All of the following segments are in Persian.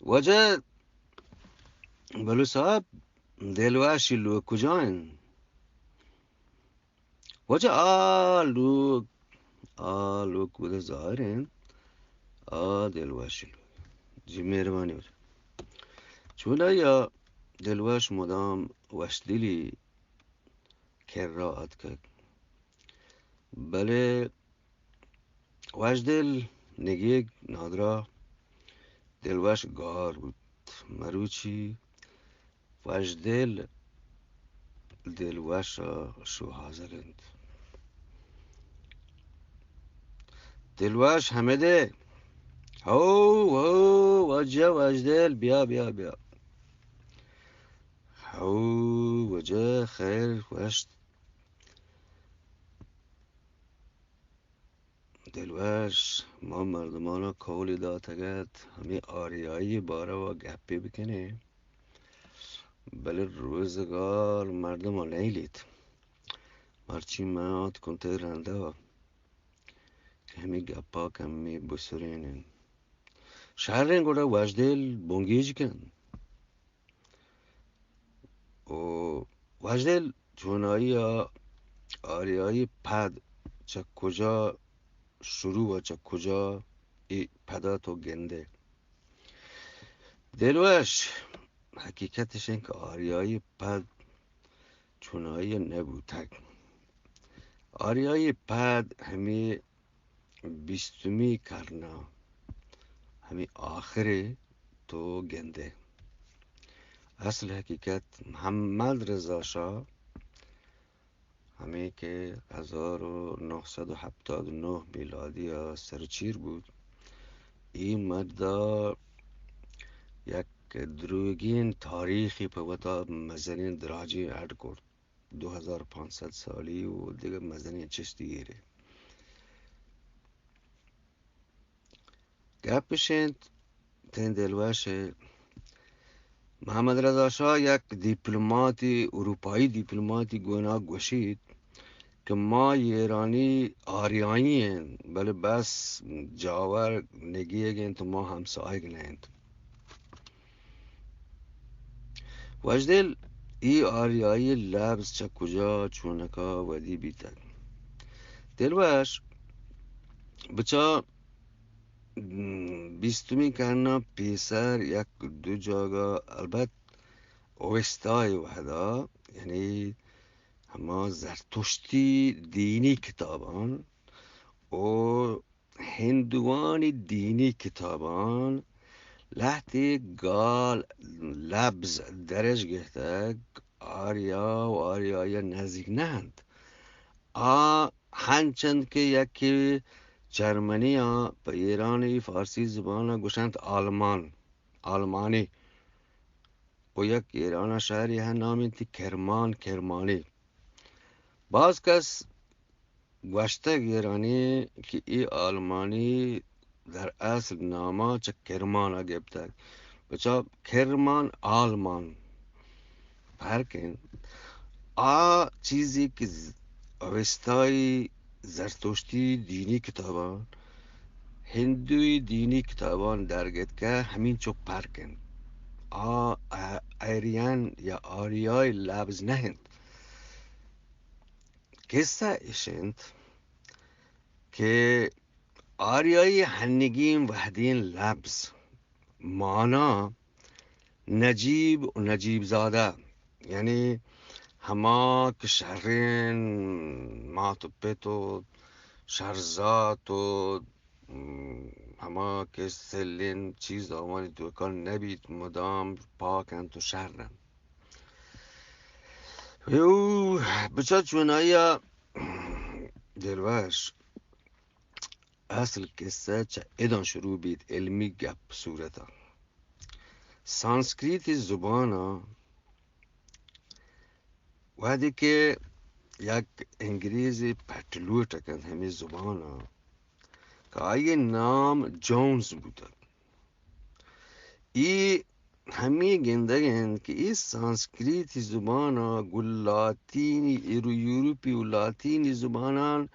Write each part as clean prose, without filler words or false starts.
وجه بلو صاحب دلواشی لو کجاین وجه لو کده ظاهرین دلواشی لو جی مهربانی وجه چولا یا دلواش مدام وشدلی کرات که بله وجدل نگیگ نادرا دلواش گار بود مروچی وجدل دلواش شو حاضرند دلواش حمده هو وجه وجدل بیا بیا بیا هو وجه خیر وشت دلواش ما مردمانا کولی داتگد همی آریایی باره و گپی بکنه بله روزگار مردم ها نیلید مرچی مات کنته رنده ها که همی گپا کمی بسرینن شهرین گوڑا وجدل بونگیج کن و وجدل چونایی آریایی پد چه کجا شروع و چه کجا ای پدا تو گنده دلوش حقیقتش این که آریایی پد چونایی نبوتک آریایی پد همی بیستمی کرنا همی آخری تو گنده اصل حقیقت محمد رضا شاه همی که 1979 میلادی سرچیر بود این مردا یک دروگین تاریخی په وتا مزنین دراجی اډ کرد 2500 سالی و دیگه مزنین چشتی گیره گپشند تین دلواشه محمد رضا شاه یک دیپلماتی اروپایی دیپلماتی گونا گوشید که ما ایرانی آریایی هن بله بس جاور نگیه گین تو ما همسایگ نهند وجدل ای آریایی لبز چه کجا چونکا ودی بیتن دلوش بچا بیستمی کرنا پیسر یک دو جاگا البت اوستای وحدا یعنی اما زرتشتی دینی کتابان و هندوان دینی کتابان لحتی گال لبز درج گهتگ آریا و آریای نزدیک نهند هنچند که یکی جرمنی ها به ایرانی فارسی زبان گوشند آلمانی و یک ایران شهری ها نامینتی کرمانی باز کس گوشتگ ایرانی که ای آلمانی در اصل ناما چه کرمان ها گبتگ بچا کرمان آلمان فرقین چیزی که اوستای زرتشتی دینی کتابان هندوی دینی کتابان درگت که همین چو پرکن ایریان یا آریای لبز نهند قصه ایشند که آریای هنگیم وحدین لبز مانا نجیب و نجیب زاده یعنی هما که شهرین مات و پت و شرزات و هما که سلین چیز آمانی دوکان نبید مدام پاکن تو شهرن یو بچه چونایی دلوش اصل قصه چه ادان شروع بید علمی گپ صورتا سانسکریت زبانا وقتی که یک انگریزی پتلو تکن همی زبانا که آیه نام جونز بوده ای همی گندگن که ای سانسکریتی زبانا گل لاتینی ایرو یوروپی و لاتینی زبانان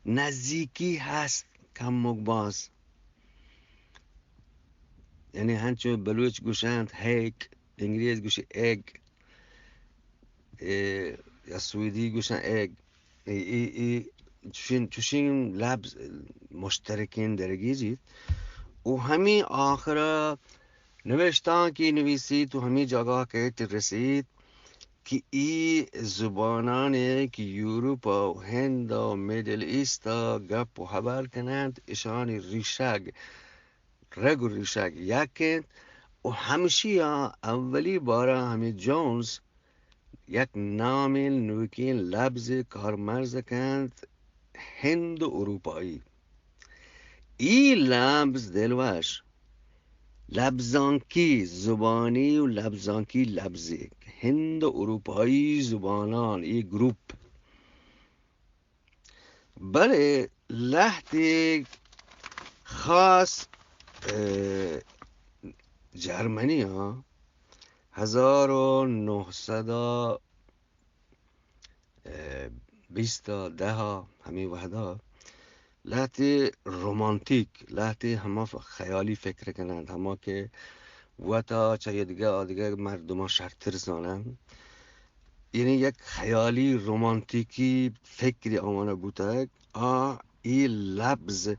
نزدیکی هست کم مگباز یعنی هنچو بلوچ گوشند هیک، انگلیس گوشی اگ، یا سوئدی گوشن اگ. ای چوشین لبز مشترکین درگی جید و همین آخر نوشتان کی نویسید و همین جگاه که رسید که ای زبانانی که یوروپا و هند و میدل ایستا گپ و خبر کنند اشانی ریشگ رگ و ریشگ یکند و همشی اولی بارا همین جونز یک نام نوکین لبز کارمرز کند هند و اروپایی. ای لبز دلوش لبزانکی زبانی و لبزانکی لبزی هند و اروپایی زبانان ای گروپ. بله لحظه خاص جرمنی ها 1920 ده همین وحدا لحظه رومانتیک لحظه همه خیالی فکر کنند همه که وقتا چه دیگه مردم شرطر زنند یعنی یک خیالی رومانتیکی فکری آمانه بوده ای لبز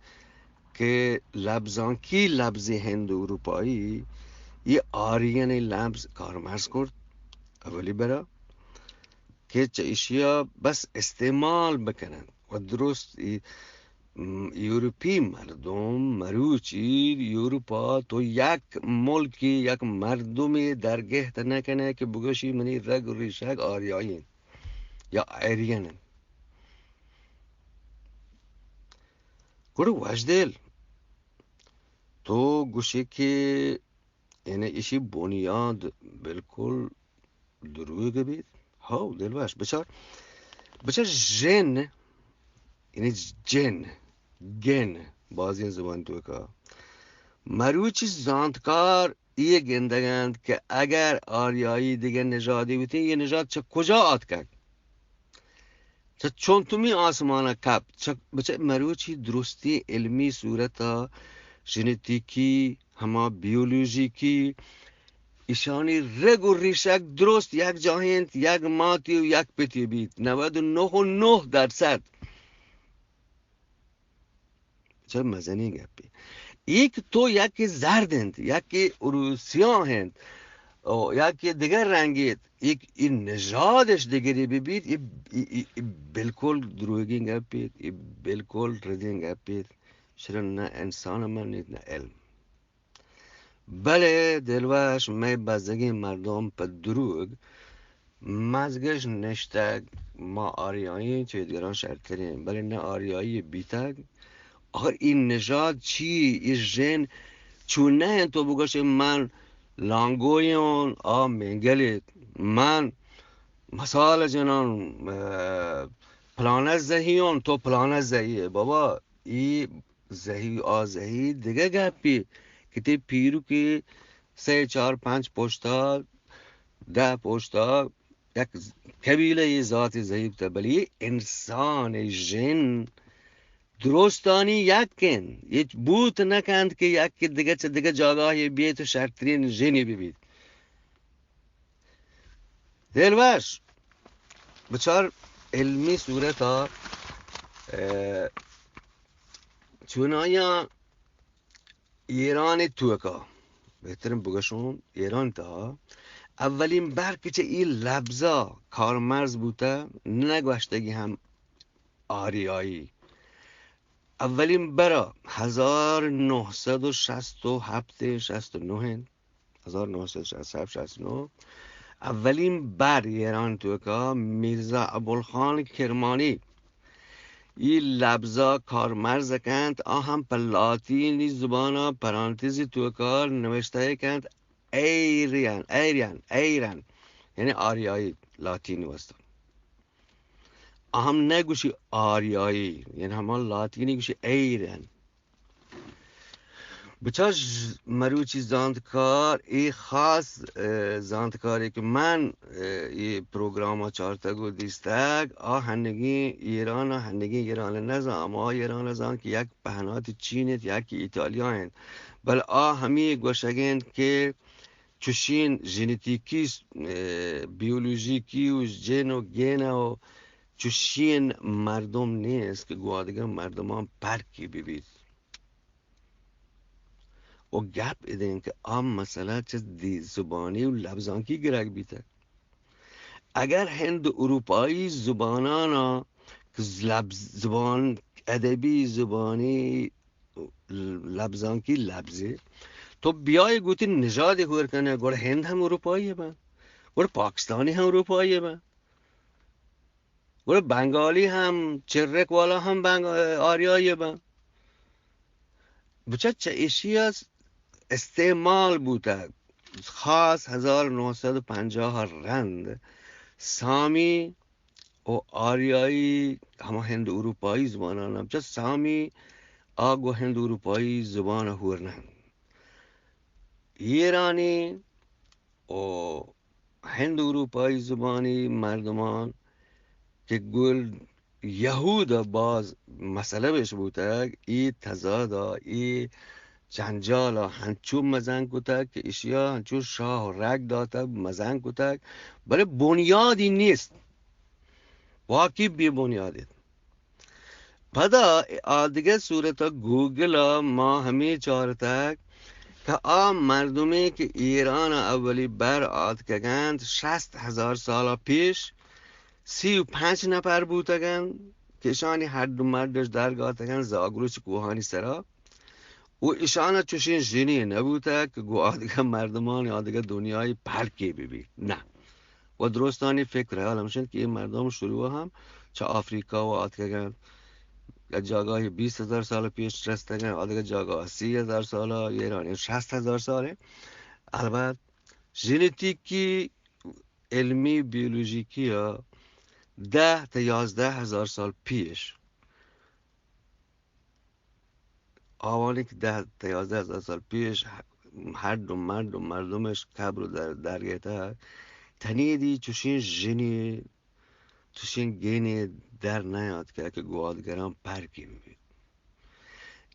که لبزان کی لبز هند و اروپایی یه آریان لبز کارمرز کرد اولی برا که چه اشیا بس استعمال بکنن و درست یوروپی مردم مروچی اروپا تو یک ملکی یک مردمی درگه نکنه که بگوشی منی رگ و ریشک آریایین یا آریانن گروه وجدل تو گوشی که یعنی ایشی بنیاد بالکل دروغ بید ها دلواش بچار جن یعنی گن بازی زبان تو که مروچی زاندکار یه گندگند که اگر آریایی دیگه نژادی بودی یه نژاد چه کجا آد کرد چه چون تو می آسمانه کپ بچه مروچی درستی علمی صورتا ژنتیکی همه بیولوژیکی ایشانی رگ و ریشک درست یک جاهند یک ماتی و یک پتی بید 99.9%. چه مزنی گپی یک تو یکی زردند یکی روسیان هند او یکی دیگر رنگید یک این نژادش دیگری ببید ای بالکل دروغین گپید ای بالکل ردین گپید چرا نه انسان من نیست نه علم. بله دلواش می بزدگی مردم پر دروغ مزگش نشتگ ما آریایی چه دیگران شرط کریم بله نه آریایی بیتگ آخر این نژاد چی این ژن چون نه تو بگوش من لانگویون منگلیت من مثال جنان پلانت زهیون تو پلانت زهیه بابا ای زهی آزهی دیگه گپی که تی پیرو که 3 4 5 پشتا 10 پشتا یک قبیله ی ذات ضعیف تبلی انسان جن درستانی یکن هیچ بوت نکند که یک دیگه چه دیگه جاگاهی بیت و شرطرین جنی ببید دلوش بچار علمی صورتا چونایا ایران توکا بهترین بگشون ایران تا اولین بار که چه این لبزا کارمرز بوده نگوشتگی هم آریایی اولین برا 1967 69 1967 اولین بر ایران توکا میرزا ابوالخان کرمانی این لبزا کارمرز کند آهم پر لاتینی زبانا پرانتزی توکا نوشته کند ایران یعنی آریایی لاتینی وسط هم نگوشی آریایی یعنی همان لاتینی گوشی ایران بچه مروچی زاندکار ای خاص زاندکاری که من ای پروگرام ها چارتگو دیستگ هندگی ایران نزا اما ایران نزان که یک پهنات چینید یک ایتالیا هند بل همی گوشگین که چوشین ژنتیکی بیولوژیکی و جن و گن و چوشین مردم نیست که گوادگان مردمان پرکی ببید و گپ ایدن که مسئله چه دی زبانی و لبزانکی گرگ بیته اگر هند اروپایی زبانانا که زبان ادبی زبانی لبزانکی لبزه تو بیای گوتی نژادی خور کنه گوڑ هند هم اروپاییه با گوڑ پاکستانی هم اروپاییه با گوڑ بنگالی هم چرک والا هم آریاییه با بچه چه ایشی از استعمال بوده خاص 1950 رند سامی و آریایی همه هند اروپایی زبانان هم چه سامی آگو هند اروپایی زبان هورنن ایرانی و هند اروپایی زبانی مردمان که گل یهود باز مسئله بهش بوده ای تضادا ای جنجالا هنچون مزن کتک که اشیا هنچون شاه رگ داتا مزن کتک برای بنیادی نیست واقعی بی بنیادی پدا دیگه صورت گوگل ما همه چارتک که مردمی که ایران اولی بر آد کگند 60,000 سال پیش 35 نفر بودگند که ایشانی هر دو مردش درگاه تگند زاگروچ کوهانی سرا و ایشان چوشین جنی نبوده که گو آدگه مردمان آدگه دنیای پرکی ببین نه و درستانی فکر حال همشن که این مردم شروع هم چه آفریقا و آدگه جاگاه 20,000 سال پیش رستگن آدگه جاگاه 30,000 سال ایرانی 60,000 ساله البته ژنتیکی علمی بیولوژیکی ها 10 تا 11,000 سال پیش آوانی که 10 تا 11,000 سال پیش هر دو مردمش کبر رو درگیته تنیدی چوشین ژنی چوشین گینی در نیاد که گوادگران پرکی ببید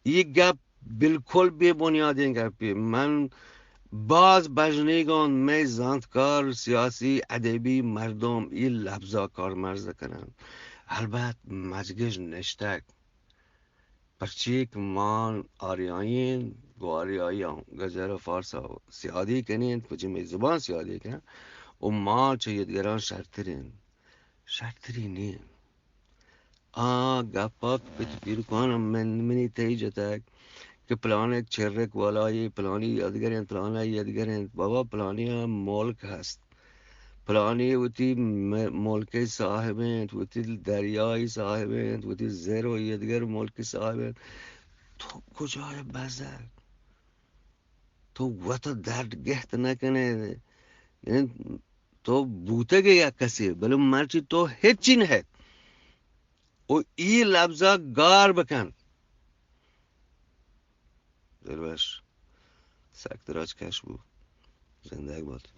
یه گپ بالکل بی بنیاد این گپی من باز بجنیگان می زندکار سیاسی ادبی مردم این لبزا کار مرز کنن البته مجگش نشتک پرچی که ما آریایین گو آریاییان گجر فارسا سیادی کنین پچی می زبان سیادی کنن و ما چه یدگران شرطری نیم گپاک پچی پیر کنم منی تیجتک که پلان چرک والایی پلانی یادگرین بابا پلانی هم ملک هست پلانی وتی ملک صاحبند وتی دریای صاحبند وتی زر و یادگر ملک صاحبند تو کجای بزر تو وقت درد گهت نکنه یعنی تو بوته گه یک کسی بله مرچی تو هیچی نه و ای لبزا گار بکن دلوش سکتراج کش بود زنده باد